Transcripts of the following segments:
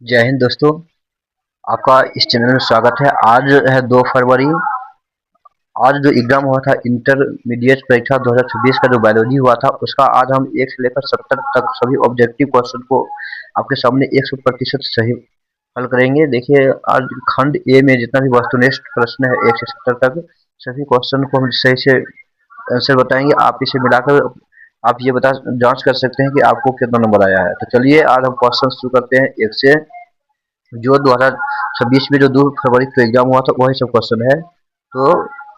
जय हिंद दोस्तों। आपका इस चैनल में स्वागत है। आज है 2 फरवरी। आज जो एग्जाम हुआ था इंटरमीडिएट परीक्षा 2026 का जो बायोलॉजी हुआ था उसका आज हम 1 से लेकर 70 तक सभी ऑब्जेक्टिव क्वेश्चन को आपके सामने 100% सही हल करेंगे। देखिए, आज खंड ए में जितना भी वस्तुनिष्ठ प्रश्न है 1 से 70 तक सभी क्वेश्चन को हम सही से आंसर बताएंगे। आप इसे मिलाकर आप ये बता जांच कर सकते हैं कि आपको कितना नंबर आया है। तो चलिए आज हम क्वेश्चन शुरू करते हैं 1 से। जो 2026 में जो 2 फरवरी को एग्जाम हुआ था वही सब क्वेश्चन है। तो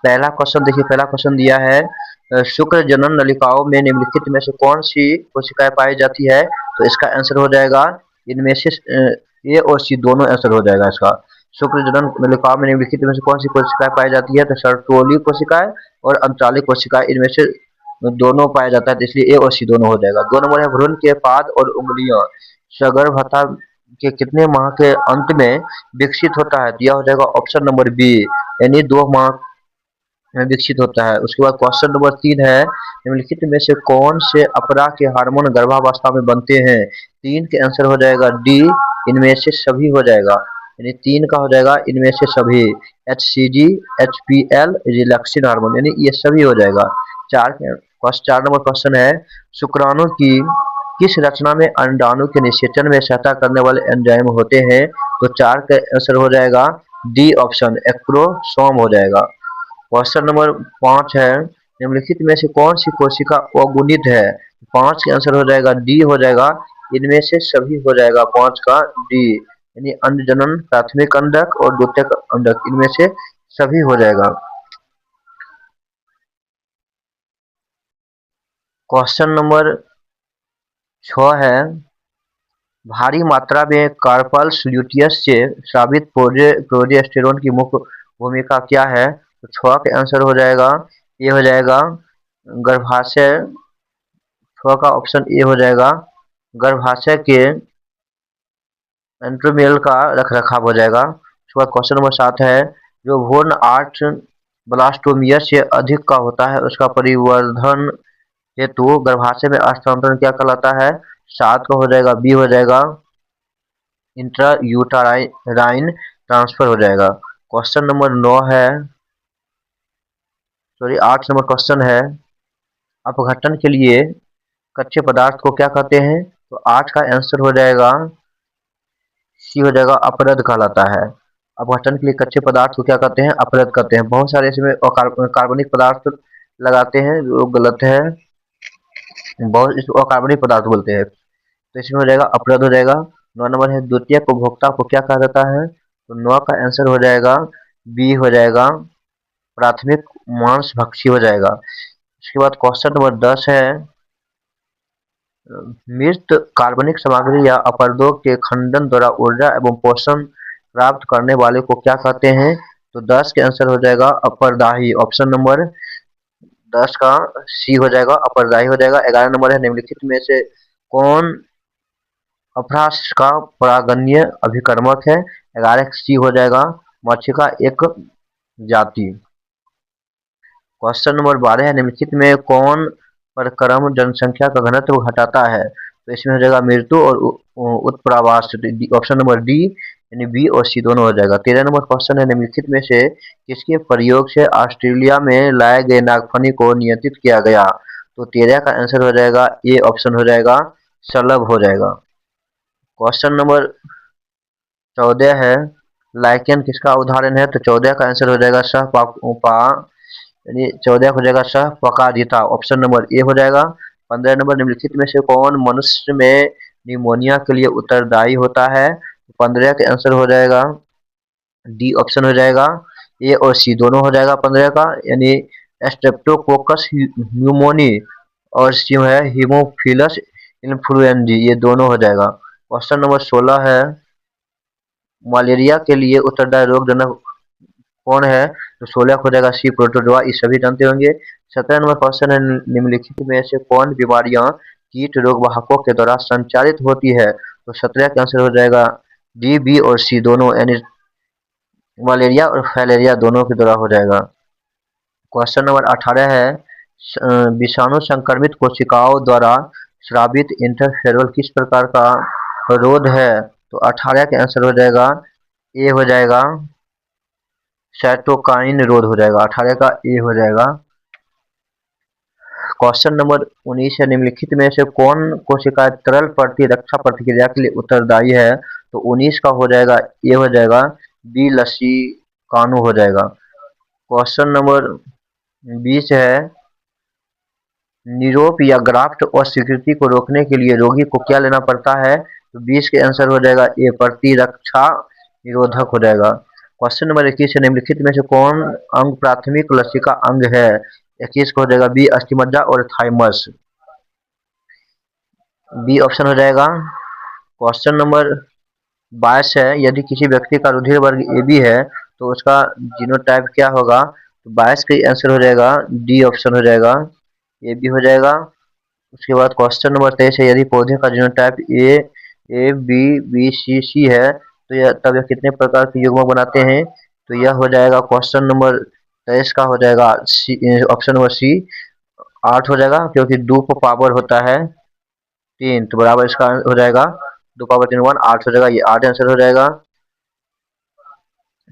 पहला क्वेश्चन देखिए, पहला क्वेश्चन दिया है शुक्र जनन नलिकाओं में निम्नलिखित में से कौन सी कोशिकाएं पाई जाती है। तो इसका आंसर हो जाएगा इनमें से ए और सी दोनों आंसर हो जाएगा इसका। शुक्र जनन नलिकाओं में निम्नलिखित में से कौन सी कोशिकाएं पाई जाती है। तो सर्टोली कोशिकाएं और अंतराली कोशिकाएं इनमें से दोनों पाया जाता है, तो इसलिए ए और सी दोनों हो जाएगा। 2 नंबर है भ्रूण के पाद और उंगलियां सगर्भता के कितने माह के अंत में विकसित होता है। दिया हो जाएगा ऑप्शन नंबर बी, यानी 2 माह में विकसित होता है। उसके बाद क्वेश्चन नंबर 3 है निम्नलिखित में से कौन से अपरा के हार्मोन गर्भावस्था में बनते हैं। 3 के आंसर हो जाएगा डी, इनमें से सभी हो जाएगा, यानी 3 का हो जाएगा इनमें से सभी। HCG, HPL, रिलैक्सिन हार्मोन, यानी ये सभी हो जाएगा। 4 नंबर क्वेश्चन है शुक्राणु की किस रचना में अंडाणु के निषेचन में सहायता करने वाले एंजाइम होते हैं। तो 4 का आंसर हो जाएगा डी ऑप्शन, एक्रोसोम हो जाएगा। क्वेश्चन नंबर 5 है निम्नलिखित में से कौन सी कोशिका अगुणित है। 5 का आंसर हो जाएगा डी हो जाएगा, इनमें से सभी हो जाएगा। 5 का डी, यानी अंडजनन, प्राथमिक अंडक और द्वितीयक अंडक, इनमें से सभी हो जाएगा। क्वेश्चन नंबर 6 है भारी मात्रा में कार्पल्स ल्यूटियस से स्रावित प्रोजेस्टेरोन की मुख्य भूमिका क्या है। तो 6 के आंसर हो जाएगा ये हो जाएगा गर्भाशय। 6 का ऑप्शन ए हो जाएगा, गर्भाशय के एंट्रोमियल का रखरखाव हो जाएगा। उसके बाद क्वेश्चन नंबर 7 है जो भ्रूण 8 ब्लास्टोमियर से अधिक का होता है उसका परिवर्धन हेतु गर्भाशय में हस्तांतरण क्या कहलाता है। 7 का हो जाएगा बी हो जाएगा, इंट्रा यूटाराइन ट्रांसफर हो जाएगा। क्वेश्चन नंबर 9 है, सॉरी 8 नंबर क्वेश्चन है अपघटन के लिए कच्चे पदार्थ को क्या कहते हैं। तो 8 का आंसर हो जाएगा सी हो जाएगा, अपरद कहलाता है। अपघटन के लिए कच्चे पदार्थ को क्या कहते हैं, अपरद कहते हैं। बहुत सारे इसमें कार्बनिक पदार्थ लगाते हैं जो गलत है, बहुत इसको अकार्बनिक पदार्थ बोलते हैं, तो इसमें हो जाएगा अपरद हो जाएगा। 9 नंबर है द्वितीयक उपभोक्ता को क्या कहा जाता है। तो 9 का आंसर हो जाएगा बी हो जाएगा, प्राथमिक मांस भक्षी हो जाएगा। इसके बाद क्वेश्चन नंबर 10 है मृत कार्बनिक सामग्री या अपरदों के खंडन द्वारा ऊर्जा एवं पोषण प्राप्त करने वाले को क्या कहते हैं। तो 10 के आंसर हो जाएगा अपरदाही, ऑप्शन नंबर 10 का सी हो जाएगा, अपरदाही हो जाएगा। 11 नंबर है निम्नलिखित में से कौन अभ्रास का परागणीय अभिकर्मक है। 11 सी हो जाएगा, मच्छी का एक जाति। क्वेश्चन नंबर 12 है निम्नलिखित में कौन परक्रम जनसंख्या का घनत्व घटाता है। तो इसमें हो जाएगा मृत्यु और उत्प्रावास, ऑप्शन नंबर डी, यानी बी और सी दोनों हो जाएगा। 13 नंबर क्वेश्चन है निम्नलिखित में से किसके प्रयोग से ऑस्ट्रेलिया में लाए गए नागफनी को नियंत्रित किया गया। तो 13 का आंसर हो जाएगा ए ऑप्शन हो जाएगा, शलभ हो जाएगा। क्वेश्चन नंबर 14 है लाइकेन किसका उदाहरण है। तो 14 का आंसर हो जाएगा यानी 14 हो जाएगा सहपकारिता, ऑप्शन नंबर ए हो जाएगा। 15 नंबर निम्नलिखित में से कौन मनुष्य में निमोनिया के लिए उत्तरदायी होता है। 15 के आंसर हो जाएगा डी ऑप्शन हो जाएगा, ए और सी दोनों हो जाएगा 15 का, यानी स्ट्रेप्टोकोकस न्यूमोनी और सी है हीमोफिलस इन्फ्लुएंजी, ये दोनों हो जाएगा। क्वेश्चन नंबर 16 है मलेरिया के लिए उत्तरदायी रोग जनक कौन है। तो 16 हो जाएगा सी प्रोटोजोआ, ये सभी जानते होंगे। 17 नंबर क्वेश्चन है निम्नलिखित में से कौन बीमारियां कीट रोग वाहकों के द्वारा संचालित होती है। तो 17 का आंसर हो जाएगा डी, बी और सी दोनों, यानी मलेरिया और फाइलेरिया दोनों के द्वारा हो जाएगा। क्वेश्चन नंबर 18 है विषाणु संक्रमित कोशिकाओं द्वारा स्रावित इंटरफेरोल किस प्रकार का रोध है। तो 18 का आंसर हो जाएगा ए हो जाएगा साइटोकाइन निरोध हो जाएगा, 18 का ए हो जाएगा। क्वेश्चन नंबर 19 है, निम्नलिखित में से कौन कोशिका तरल प्रतिरक्षा प्रतिक्रिया के लिए उत्तरदायी है? तो 19 का हो जाएगा ए हो जाएगा, बी लसीकानु हो जाएगा। क्वेश्चन नंबर 20 है, निरोप या ग्राफ्ट और स्वीकृति को रोकने के लिए रोगी को क्या लेना पड़ता है? तो 20 के आंसर हो जाएगा ए प्रतिरक्षा निरोधक हो जाएगा। क्वेश्चन नंबर 21 है, निम्नलिखित में से कौन अंग प्राथमिक लसिका अंग है? 21 को हो जाएगा बी अस्थिमज्जा और थाइमस, बी ऑप्शन हो जाएगा। क्वेश्चन नंबर 22 है, यदि किसी व्यक्ति का रुधिर वर्ग ए बी है तो उसका जीनोटाइप क्या होगा? तो 22 का आंसर हो जाएगा डी ऑप्शन हो जाएगा, ए बी हो जाएगा। उसके बाद क्वेश्चन नंबर 23 है, यदि पौधे का genotype A B B C C है तो यह कितने प्रकार के युग्मक बनाते हैं? तो यह हो जाएगा क्वेश्चन नंबर 23 का हो जाएगा ऑप्शन नंबर सी 8 हो जाएगा, क्योंकि 2 को पावर होता है 3, तो बराबर इसका हो जाएगा 2 पावर 3 1 8 हो जाएगा, ये 8 आंसर हो जाएगा।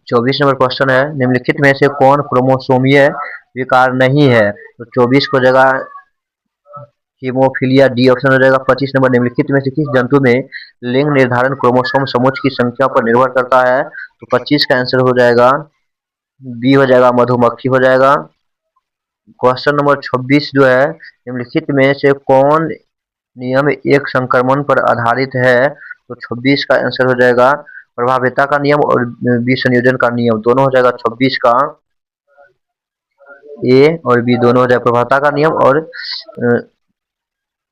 24 नंबर क्वेश्चन है, निम्नलिखित में से कौन क्रोमोसोमीय विकार नहीं है? तो 24 को हो जाएगा हीमोफीलिया, डी ऑप्शन हो जाएगा। 25 नंबर, निम्नलिखित में से किस जंतु में लिंग निर्धारण क्रोमोसोम समुच्च की संख्या पर निर्भर करता है? तो 25 का आंसर हो जाएगा बी हो जाएगा, मधुमक्खी हो जाएगा। क्वेश्चन नंबर 26 जो है, निम्नलिखित में से कौन नियम एक संक्रमण पर आधारित है? तो 26 का आंसर हो जाएगा प्रभाविता का नियम और विसंयोजन का नियम, दोनों हो जाएगा 26 का ए और बी दोनों हो जाएगा, प्रभाविता का नियम और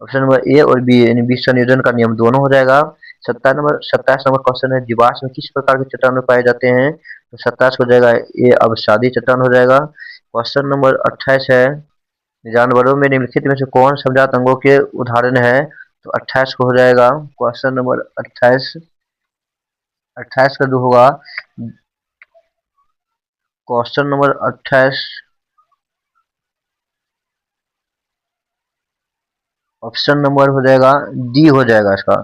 ऑप्शन नंबर ए और बी यानी बीज संयोजन का नियम दोनों हो जाएगा। 27 नंबर क्वेश्चन है, जीवाश्म में किस प्रकार के चट्टान पाए जाते हैं? तो 27 हो जाएगा ए अवसादी चट्टान हो जाएगा। क्वेश्चन नंबर 28 है, जानवरों में निम्नलिखित में से कौन समजात अंगों के उदाहरण है? तो 28 को हो जाएगा क्वेश्चन नंबर 28, 28 का जो होगा क्वेश्चन नंबर 28 ऑप्शन नंबर हो जाएगा डी हो जाएगा इसका,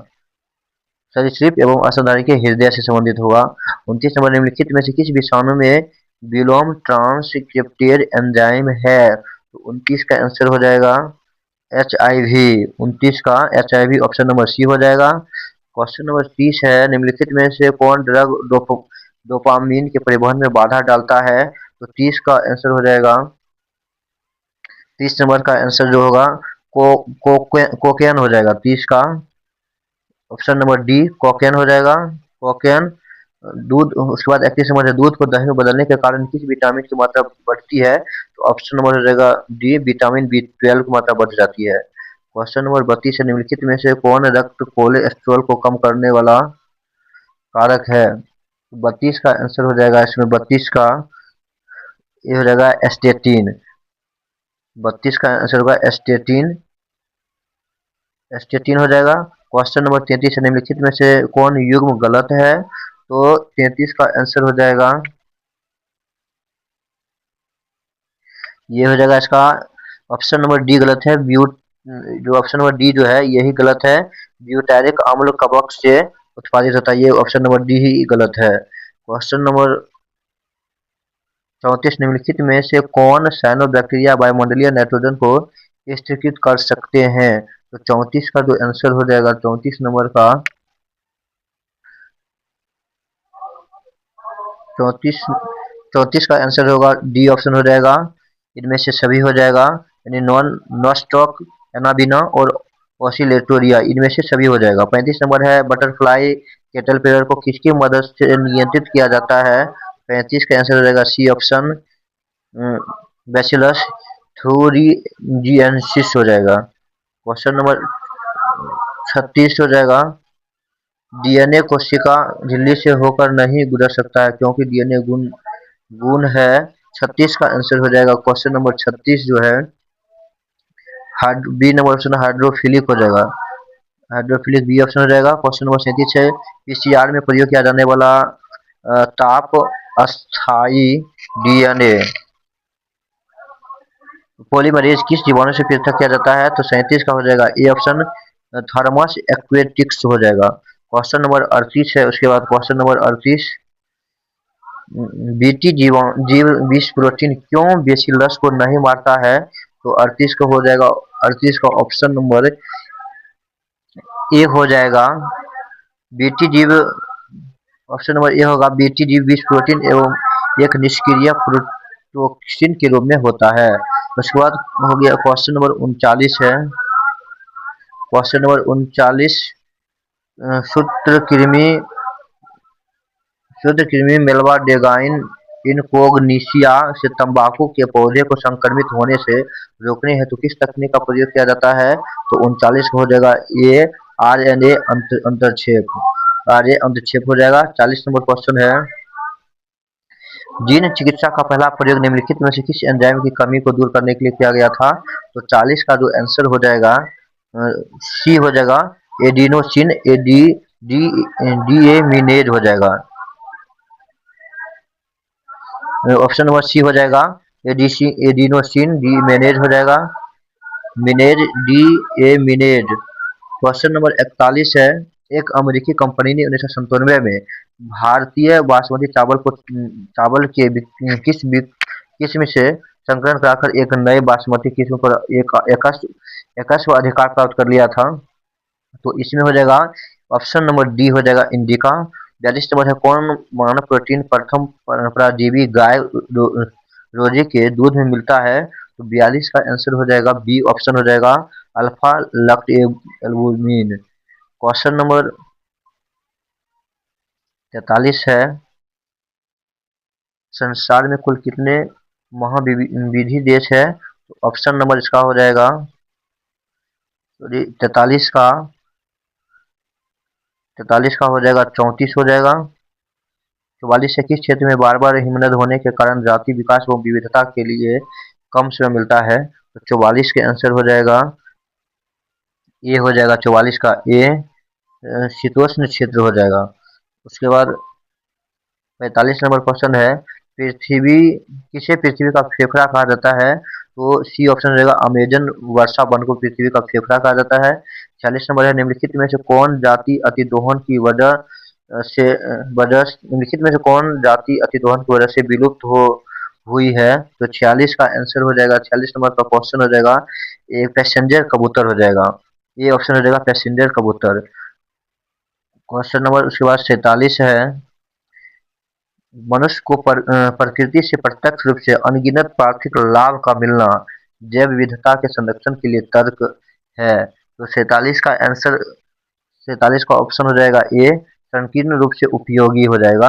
सरीसृप एवं स्तनधारी के हृदय से संबंधित होगा। 29 नंबर, निम्नलिखित में से किस विषाणु में विलोम ट्रांसक्रिप्टेड एंजाइम है? तो 29 का आंसर हो जाएगा HIV, 29 का HIV ऑप्शन नंबर सी हो जाएगा। क्वेश्चन नंबर 30 है, निम्नलिखित में से कौन ड्रग डोपामीन के परिवहन में बाधा डालता है? तो 30 का आंसर हो जाएगा, 30 नंबर का आंसर जो होगा कोकेन हो जाएगा, 30 का ऑप्शन नंबर डी कोकेन हो जाएगा, कोकेन। दूध, उसके बाद 31 नंबर है, दूध को दही में बदलने के कारण किस विटामिन की मात्रा बढ़ती है? तो ऑप्शन नंबर हो जाएगा डी विटामिन B12 की मात्रा बढ़ जाती है। क्वेश्चन नंबर 32 है, निम्नलिखित में से कौन रक्त कोलेस्ट्रॉल को कम करने वाला कारक है? 32 का आंसर हो जाएगा इसमें 32 का ये हो जाएगा एस्टेटिन, 32 का आंसर होगा एस्टेटिन, एस्टेटिन हो जाएगा। क्वेश्चन नंबर 33 है, निम्नलिखित में से कौन युग्म गलत है? तो 33 का आंसर हो जाएगा ये हो जाएगा इसका ऑप्शन नंबर डी गलत है, जो ऑप्शन नंबर डी जो है यही गलत है, ब्यूटारिक अम्ल कवक से उत्पादित होता है, ये ऑप्शन नंबर डी ही गलत है। क्वेश्चन नंबर 34, निम्नलिखित में से कौन साइनोबैक्टीरिया वायुमंडलीय नाइट्रोजन को स्थिरीकृत कर सकते हैं? तो 34 का जो आंसर हो जाएगा 34 नंबर का 34 का आंसर होगा डी ऑप्शन हो जाएगा, इनमें से सभी हो जाएगा, यानी नॉन नॉस्टॉक एनाबिना और ऑसिलेटोरिया, इनमें से सभी हो जाएगा। 35 नंबर है, बटरफ्लाई कैटरपिलर को किसकी मदद से नियंत्रित किया जाता है? 35 का आंसर हो जाएगा सी ऑप्शन, बैसिलस थ्यूरिजिएंसिस हो जाएगा। क्वेश्चन नंबर 36 हो जाएगा, DNA कोशिका झिल्ली से होकर नहीं गुजर सकता है क्योंकि DNA गुण है। 36 का आंसर हो जाएगा क्वेश्चन नंबर 36 जो है बी नंबर ऑप्शन हाइड्रोफिलिक हो जाएगा, हाइड्रोफिलिक बी ऑप्शन हो जाएगा। क्वेश्चन नंबर 37 है, PCR में प्रयोग किया जाने वाला ताप अस्थायी DNA पॉलीमरेज किस जीवाणु से पृथक किया जाता है? तो 37 का हो जाएगा ए ऑप्शन, थर्मस एक्वेटिक्स हो जाएगा। क्वेश्चन नंबर 38 है। उसके बाद क्वेश्चन नंबर 38, बीटी जीव विष प्रोटीन क्यों बेसिलस को नहीं मारता है? तो 38 का हो जाएगा, 38 का ऑप्शन नंबर ए हो जाएगा। बीटी जीव, ऑप्शन नंबर ए होगा, बीटी जीव विष प्रोटीन एवं एक निष्क्रिय प्रोटोक्सिन के रूप में होता है। उसके बाद हो गया क्वेश्चन नंबर 39 है। क्वेश्चन नंबर 39, सूत्रकृमि सूत्रकृमि मेलवा डेगाइन इनकोग्निशिया से तंबाकू के पौधे को संक्रमित होने से रोकने हेतु किस तकनीक का प्रयोग किया जाता है? तो 39 हो जाएगा ए, आरएनए अंतरक्षेप, आरए अंतरक्षेप हो जाएगा। 40 नंबर क्वेश्चन है, जीन चिकित्सा का पहला प्रयोग निम्नलिखित में से किस एंजाइम की कमी को दूर करने के लिए किया गया था? तो 40 का जो आंसर हो जाएगा सी हो जाएगा, एडिनोसिन डीएमिनेज हो जाएगा। ऑप्शन नंबर सी हो जाएगा, एडिनोसिन डीमेनेज हो जाएगा, मिनेज डीएमिनेज। क्वेश्चन नंबर 41 है, एक अमेरिकी कंपनी ने 1997 में भारतीय बासमती चावल के किस्म से संकलन कराकर एक नए बासमती किस्म पर एकस्व अधिकार प्राप्त कर लिया था। तो इसमें हो जाएगा ऑप्शन नंबर डी हो जाएगा, इंडिका। 42 नंबर है, कौन मानव प्रोटीन प्रथम परजीवी गाय रोजे के दूध में मिलता है? तो 42 का आंसर हो जाएगा बी ऑप्शन हो जाएगा, अल्फा लैक्टोएल्बुमिन। क्वेश्चन नंबर 43 है, संसार में कुल कितने महाविधि देश है? तो ऑप्शन नंबर इसका हो जाएगा, 43 का हो जाएगा 34 हो जाएगा। 44 से किस क्षेत्र में बार बार हिमनद होने के कारण जाति विकास व विविधता के लिए कम समय मिलता है? तो 44 के आंसर हो जाएगा, ए हो जाएगा 44 का ए, शीतोष्ण क्षेत्र हो जाएगा। उसके बाद 45 नंबर क्वेश्चन है, पृथ्वी का फेफड़ा कहा जाता है? तो सी ऑप्शन रहेगा, अमेजन वर्षा वन को पृथ्वी का फेफड़ा कहा जाता है। 46 नंबर है, निम्नलिखित में से कौन जाति अतिदोहन की निम्नलिखित में से कौन जाति अतिदोहन की वजह से विलुप्त हो हुई है? तो 46 का आंसर हो जाएगा, 46 नंबर का क्वेश्चन हो जाएगा, एक पैसेंजर कबूतर हो जाएगा। ये ऑप्शन हो जाएगा पैसेंजर कबूतर। क्वेश्चन नंबर उसके बाद 47 है, मनुष्य को प्रकृति से प्रत्यक्ष रूप से अनगिनत प्राकृतिक लाभ का मिलना जैव विविधता के संरक्षण के लिए तर्क है। तो 47 का आंसर, 47 का ऑप्शन हो जाएगा ए, संकीर्ण रूप से उपयोगी हो जाएगा।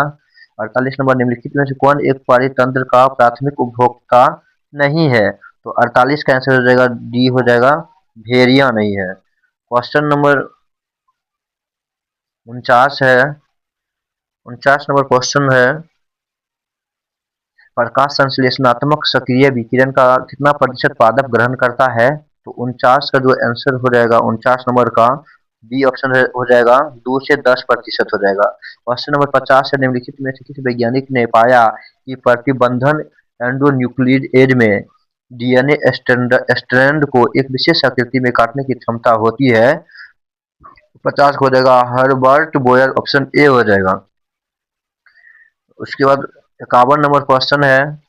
48 नंबर, निम्नलिखित में से कौन एक परितंत्र का प्राथमिक उपभोक्ता नहीं है? तो 48 का आंसर हो जाएगा डी हो जाएगा, भेड़िया नहीं है। क्वेश्चन नंबर 49 है, 49 नंबर क्वेश्चन है, प्रकाश संश्लेषणात्मक सक्रिय विकिरण का कितना प्रतिशत पादप ग्रहण करता है? तो 49 का जो आंसर हो जाएगा 49 नंबर का बी ऑप्शन हो जाएगा, 2 से 10% हो जाएगा। क्वेश्चन नंबर 50 है, निम्नलिखित में से किस वैज्ञानिक ने पाया कि प्रतिबंधन एंडोन्यूक्लियेज में डीएनए स्ट्रैंड को एक विशेष आकृति में काटने की क्षमता होती है? 50 हो जाएगा हर्बर्ट बोयर, ऑप्शन ए हो जाएगा। उसके बाद 51 नंबर क्वेश्चन है,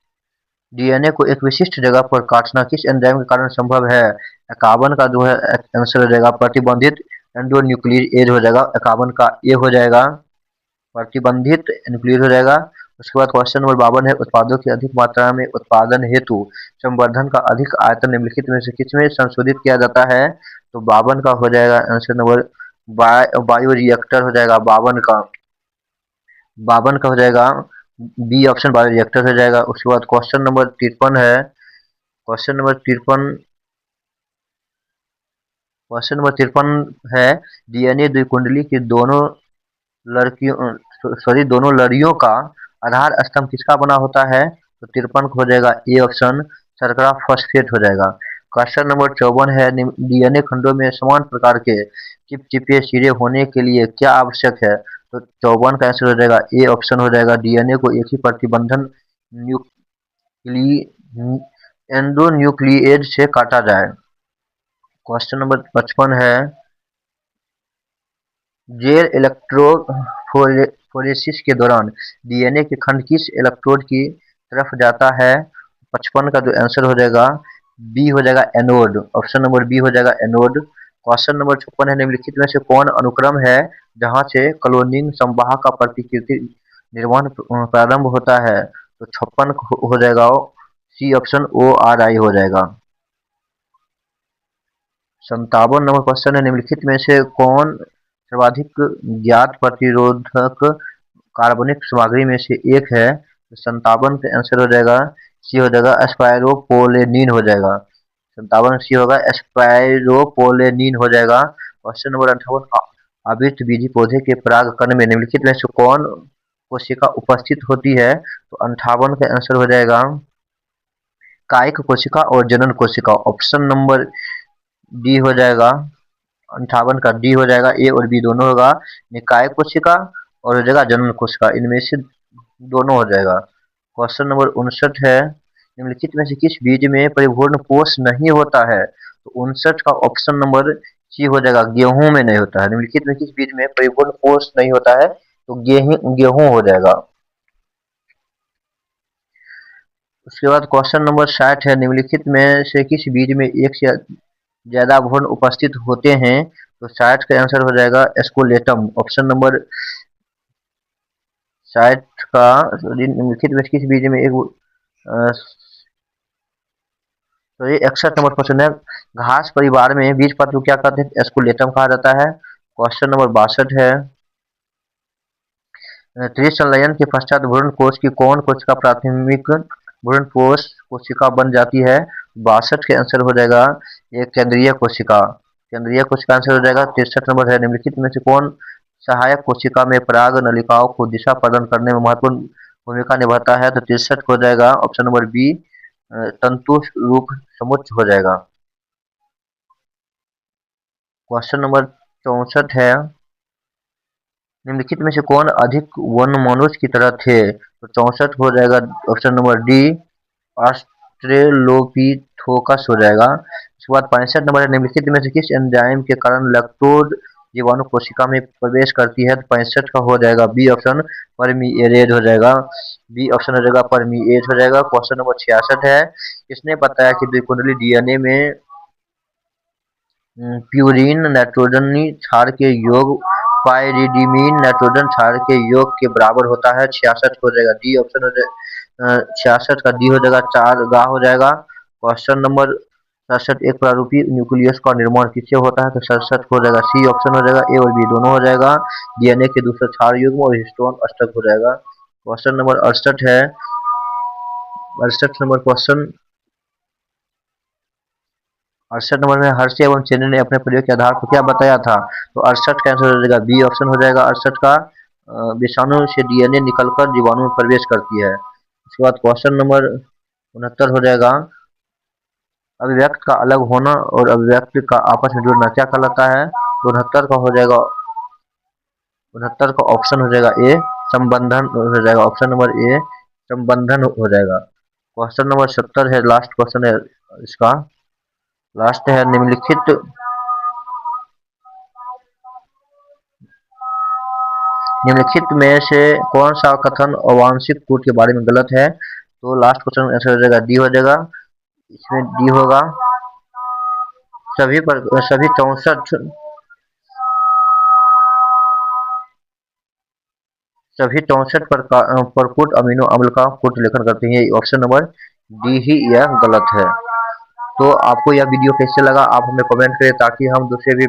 डीएनए को एक विशिष्ट जगह पर काटना किस एंजाइम के कारण संभव है? 51 का जो है आंसर हो जाएगा प्रतिबंधित एंडोन्यूक्लियेज हो जाएगा। 51 का ए हो जाएगा, प्रतिबंधित न्यूक्लियर हो जाएगा। उसके बाद क्वेश्चन नंबर 52 है, उत्पादों की अधिक मात्रा में उत्पादन हेतु संवर्धन का अधिक आयतन निम्नलिखित में से किसमें संशोधित किया जाता है? तो 52 का हो जाएगा आंसर नंबर बायोरिएक्टर हो जाएगा। 52 का हो जाएगा बी ऑप्शन, बायोरिएक्टर हो जाएगा। उसके बाद क्वेश्चन नंबर 53 है, क्वेश्चन नंबर 53 है, डीएनए द्विकुंडली की दोनों लड़ियों का आधार स्तंभ किसका बना होता है? तो 53 हो जाएगा ए ऑप्शन, शर्करा फॉस्फेट हो जाएगा। क्वेश्चन नंबर 54 है, डीएनए खंडों में समान प्रकार के चिपचिपे सिरे होने के लिए क्या आवश्यक है? तो 54 का आंसर हो जाएगा ए ऑप्शन हो जाएगा, डीएनए को एक ही प्रतिबंधन न्यूक्ली एंडोन्यूक्लियेज से काटा जाए। क्वेश्चन नंबर 55 है, जेल इलेक्ट्रोफोरेसिस के दौरान डीएनए के खंड किस इलेक्ट्रोड की तरफ जाता है? 55 का जो आंसर हो जाएगा बी हो जाएगा एनोड। ऑप्शन नंबर बी हो जाएगा एनोड। क्वेश्चन नंबर 56 है, निम्नलिखित में से कौन अनुक्रम है जहां से क्लोनिंग संवाहक का प्रतिकृति निर्माण प्रारंभ होता है? तो 56 हो जाएगा सी ऑप्शन ओ आर आई हो जाएगा। 57 नंबर क्वेश्चन है, निम्नलिखित में से कौन सर्वाधिक ज्ञात प्रतिरोधक कार्बनिक सामग्री में से एक है? तो 57 का आंसर हो जाएगा सी हो जाएगा एस्पायरोपोलेनिन हो जाएगा। 57 सी होगा एस्पायरोपोलेनिन हो जाएगा। क्वेश्चन नंबर 58, आवृतबीजी पौधे के परागकण में निम्नलिखित में से कौन कोशिका उपस्थित होती है? तो 58 का आंसर हो जाएगा कायिक कोशिका और जनन कोशिका। ऑप्शन नंबर डी हो जाएगा 58 का डी हो जाएगा, ए और बी दोनों होगा। निकाय कोशिका और हो जाएगा जनन कोशिका, इनमें से दोनों हो जाएगा। क्वेश्चन नंबर 59 है, निम्नलिखित में से किस बीज में परिपूर्ण पोष नहीं होता है? तो 59 का ऑप्शन नंबर सी हो जाएगा गेहूं में नहीं होता है। निम्नलिखित में किस बीज में परिपूर्ण पोष नहीं होता है? तो गेहूं हो जाएगा। उसके बाद क्वेश्चन नंबर 60 है, निम्नलिखित में से किस बीज में एक से ज्यादा भ्रूण उपस्थित होते हैं? तो 60 का आंसर हो जाएगा एस्कुलेटम। ऑप्शन नंबर 60 का निम्नलिखित में किस बीज में एक तो ये 61 नंबर क्वेश्चन है, घास परिवार में बीज पत्र को क्या कहते हैं? एस्कुलेटम कहा जाता है। क्वेश्चन नंबर 62 है, त्रिसंलयन के पश्चात भ्रूण कोश की कौन कोशिका प्राथमिक भ्रूण कोश कोशिका बन जाती है? 62 के आंसर हो जाएगा ये केंद्रीय कोशिका। केंद्रीय कोशिका आंसर हो जाएगा। 63 नंबर है, निम्नलिखित में से कौन सहायक कोशिका में पराग नलिकाओं को दिशा प्रदान करने में महत्वपूर्ण भूमिका निभाता है? तो 63 हो जाएगा ऑप्शन नंबर बी तंतु रूप समुच्च हो जाएगा। क्वेश्चन नंबर 64 है, निम्नलिखित में से कौन अधिक वन मनुष्य की तरह थे? तो 64 हो जाएगा ऑप्शन नंबर डी ऑस्ट्रेलोपिथेकस हो जाएगा। उसके बाद 65 नंबर है, निम्नलिखित में से किस एंजाइम के कारण लैक्टोज जीवाणु कोशिका में प्रवेश करती है? तो 65 का हो जाएगा बी ऑप्शन परमीएरेज हो जाएगा। बी ऑप्शन हो जाएगा परमीएज हो जाएगा। क्वेश्चन नंबर 66 है, किसने बताया कि द्विकुंडली डीएनए में प्यूरीन नाइट्रोजनी क्षार के योग पाइरिडिमीन नाइट्रोजन क्षार के योग के बराबर होता है? 66 हो जाएगा डी ऑप्शन हो जाएगा। 66 का डी हो जाएगा 4 गा हो जाएगा। क्वेश्चन नंबर 67, एक प्रारूपी न्यूक्लियस का निर्माण किससे होता है? तो 67 हो जाएगा सी ऑप्शन हो जाएगा, ए और बी दोनों हो जाएगा। डीएनए के दूसरे क्षार युग्म और हिस्टोन अष्टक हो जाएगा। क्वेश्चन नंबर 68 है, 68 नंबर क्वेश्चन 68 नंबर में हर्षे एवं चेन्नई ने अपने प्रयोग के आधार पर क्या बताया था? तो 68 का आंसर हो जाएगा बी ऑप्शन हो जाएगा। 68 का विषाणु से डीएनए निकलकर जीवाणु में प्रवेश करती है। उसके बाद क्वेश्चन नंबर 69 हो जाएगा, अभिव्यक्त का अलग होना और अभिव्यक्त का आपस में जुड़ना क्या कहलाता है? तो 69 का हो जाएगा 69 का ऑप्शन हो जाएगा ए संबंधन हो जाएगा। ऑप्शन नंबर ए संबंधन हो जाएगा। क्वेश्चन नंबर 70 है, लास्ट क्वेश्चन है इसका, लास्ट है, निम्नलिखित में से कौन सा कथन आवांशिक कूट के बारे में गलत है? तो लास्ट क्वेश्चन आंसर हो जाएगा डी हो जाएगा। इसमें डी होगा सभी 64 प्रकट अमीनो अम्ल का कूट लेखन करते हैं। ऑप्शन नंबर डी ही यह गलत है। तो आपको यह वीडियो कैसे लगा आप हमें कमेंट करें, ताकि हम दूसरे भी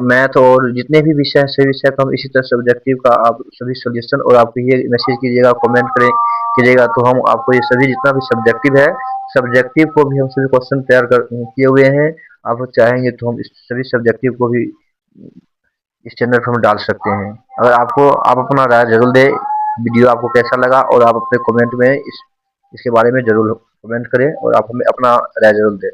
मैथ और जितने भी विषय है सभी विषय का हम इसी तरह सब्जेक्टिव का आप सभी सोल्यूशन और आपको ये मैसेज कीजिएगा, कमेंट करें कीजिएगा, तो हम आपको ये सभी जितना भी सब्जेक्टिव है सब्जेक्टिव को भी हम सभी क्वेश्चन तैयार कर किए हुए हैं। आप चाहेंगे तो हम इस सभी सब्जेक्टिव को भी इस चैनल पर हम डाल सकते हैं। अगर आपको आप अपना राय जरूर दें, वीडियो आपको कैसा लगा, और आप अपने कमेंट में इसके बारे में जरूर कमेंट करें और आप हमें अपना राय जरूर दें।